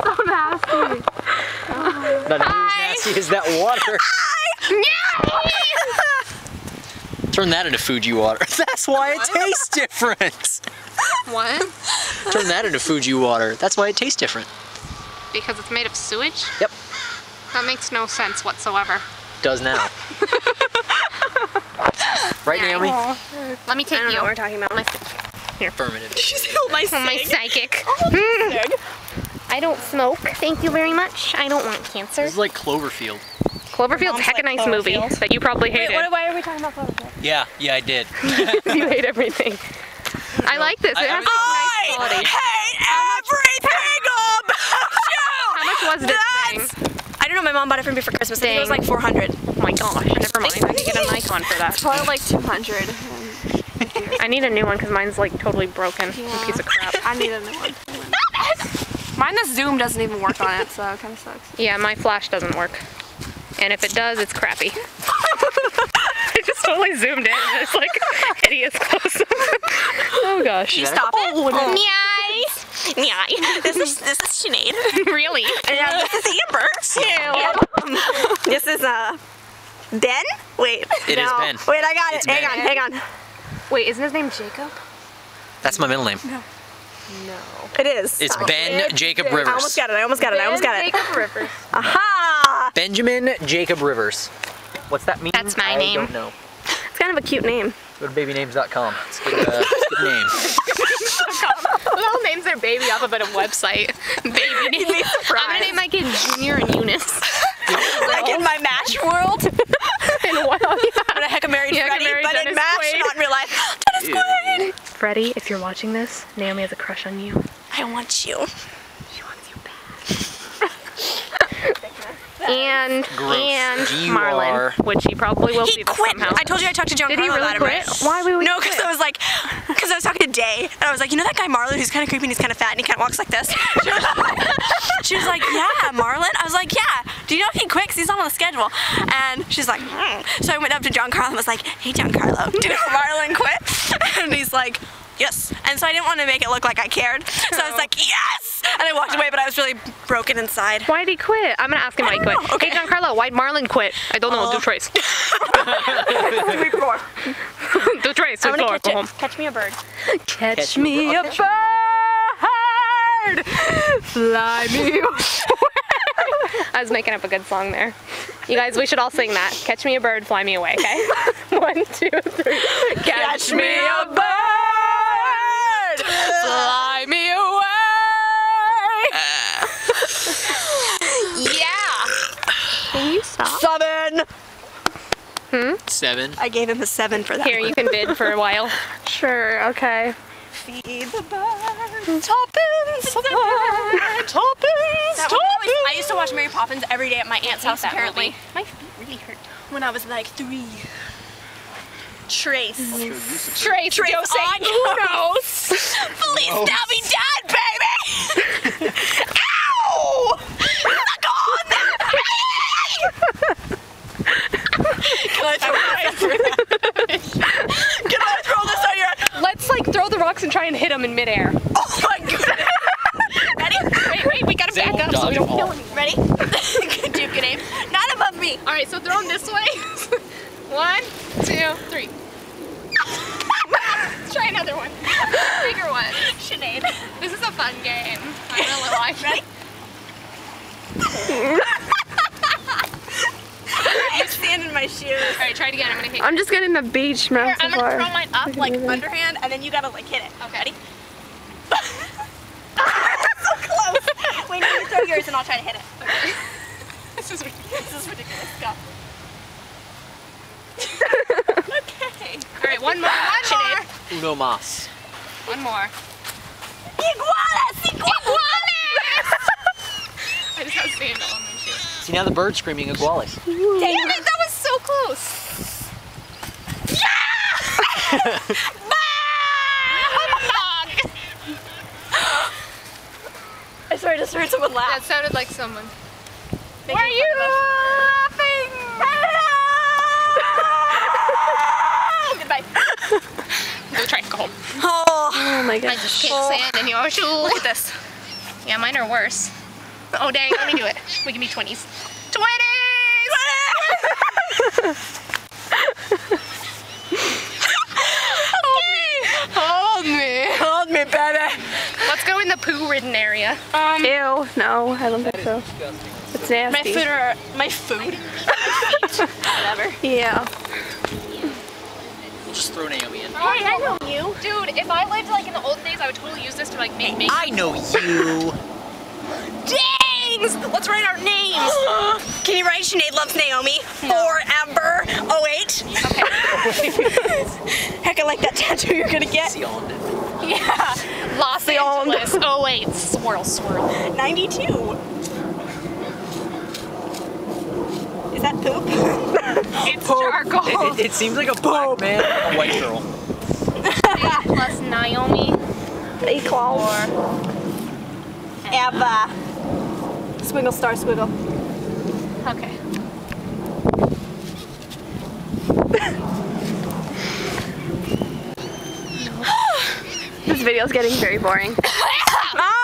So nasty. Not nearly as nasty as that water. Turn that into Fuji water. That's why it tastes different. What? Turn that into Fuji water. That's why it tastes different. Because it's made of sewage? Yep. That makes no sense whatsoever. Does now. Right, Naomi? Let me take you. I don't know what we're talking about. Affirmative. She's my psychic. I don't smoke, thank you very much. I don't want cancer. This is like Cloverfield. Cloverfield's a heck of a nice movie that you probably hated. Why are we talking about Cloverfield? Yeah, I did. You hate everything. I like this. It has nice quality. hate everything about you! How much was this thing? I don't know, my mom bought it for me for Christmas. I think it was like 400. Oh my gosh, never mind. I can get an icon for that. Probably like 200. I need a new one because mine's like totally broken. Yeah. A piece of crap. I need a new one. Mine, the zoom doesn't even work on it, so it kind of sucks. Yeah, my flash doesn't work. And if it does, it's crappy. I just totally zoomed in and it's like hideous close up. Oh gosh. You stop it? Nice. Yeah. This is Sinead. Really? And this is Amber. This is Ben? Wait. It is Ben. Wait, I got it. It's Ben. Hang on. Wait, isn't his name Jacob? That's my middle name. No. It is. It's Ben Jacob Rivers. I almost got it. Jacob Rivers. Aha! Benjamin Jacob Rivers. What's that mean? That's my I name. don't know. It's kind of a cute name. Go to babynames.com. It's a good name. Little names their baby off of a website. Baby names. I'm gonna name my kid Junior and Eunice. Like in my MASH world. And what? I'm gonna heck married Freddie, but in Dennis MASH, Quaid. not in real life. Dennis Quaid! Freddie, if you're watching this, Naomi has a crush on you. I want you. She wants you bad. and G-U-R. Marlon, which he probably will He see quit. somehow. I told you I talked to John Did he Carlo really about quit? him, right? Why would we No, because I was talking to Day, and I was like, you know that guy Marlon who's kind of creepy and he's kind of fat and he kind of walks like this? She was like, yeah, Marlon? I was like, yeah. Do you know he quit? 'Cause he's not on the schedule. And she's like, So I went up to John Carlo and was like, hey, John Carlo, did Marlon quit? And he's like, yes. And so I didn't want to make it look like I cared. So I was like, yes! And I walked away, but I was really broken inside. Why did he quit? I'm gonna ask him why he quit. Okay. Hey, Giancarlo, why'd Marlon quit? I don't know. Do trace. Do trace. I'm gonna Go catch home. Catch me a bird. Catch me a bird. Fly me away. I was making up a good song there. You guys, we should all sing that. Catch me a bird, fly me away, okay? 1, 2, 3. Catch me a bird, fly me away. Yeah. Can you stop? 7! 7. I gave him a 7 for that Here, one. you can bid for a while. Sure, okay. Feed the bird. Toppins. Toppins. I used to watch Mary Poppins every day at my aunt's house, apparently. My feet really hurt. When I was like 3. Trace. Trace, Trace on Unos. Please tell me dead, baby. Ow! Suck on that. Can I throw this on your head? Let's like throw the rocks and try and hit them in midair. Oh my goodness. Ready? Wait, we gotta back up so we don't kill anyone. Ready? Good aim. Not above me. All right, so throw them this way. 1, 2, 3. Let's try another one. Bigger one. Sinead. This is a fun game. I'm not gonna lie. Ready? You stand in my shoes. All right, try it again. I'm gonna hit. I'm just getting the beach Here, metaphor. I'm gonna throw mine up like underhand, and then you gotta like hit it. Okay. Ready? So close. Wait, you throw yours, and I'll try to hit it. Okay. This is ridiculous. This is ridiculous. Go. Okay. All right, one more. Uno mas. One more. Iguanas! Iguanas! I just have sand all on my shoe. See, now the bird's screaming igualis. Damn it, that was so close. I swear I just heard someone That laugh. sounded like someone. Why are you laughing? Goodbye. Go try and go home. Oh. my I goodness. just kicked sand in your shoe. Look at this. Yeah, mine are worse. Oh dang, let me do it. We can be 20s. 20s! Hold me, baby. Let's go in the poo-ridden area. Ew. No, I don't think so. It's nasty. My food. Whatever. Yeah. Just throw Naomi in. Hey, I know you. Dude, if I lived like in the olden days, I would totally use this to like make I know you. Dangs! Let's write our names. Can you write Sinead loves Naomi? Forever. 08. Okay. Heck, I like that tattoo you're gonna get. Beyond it. Yeah. Los Angeles. Oh wait, swirl, swirl. 92. Is that poop? It's charcoal. It seems like a black man, a white girl. Plus Naomi. A-claws. Eva. Squiggle star squiggle. Okay. This video's getting very boring. Ah!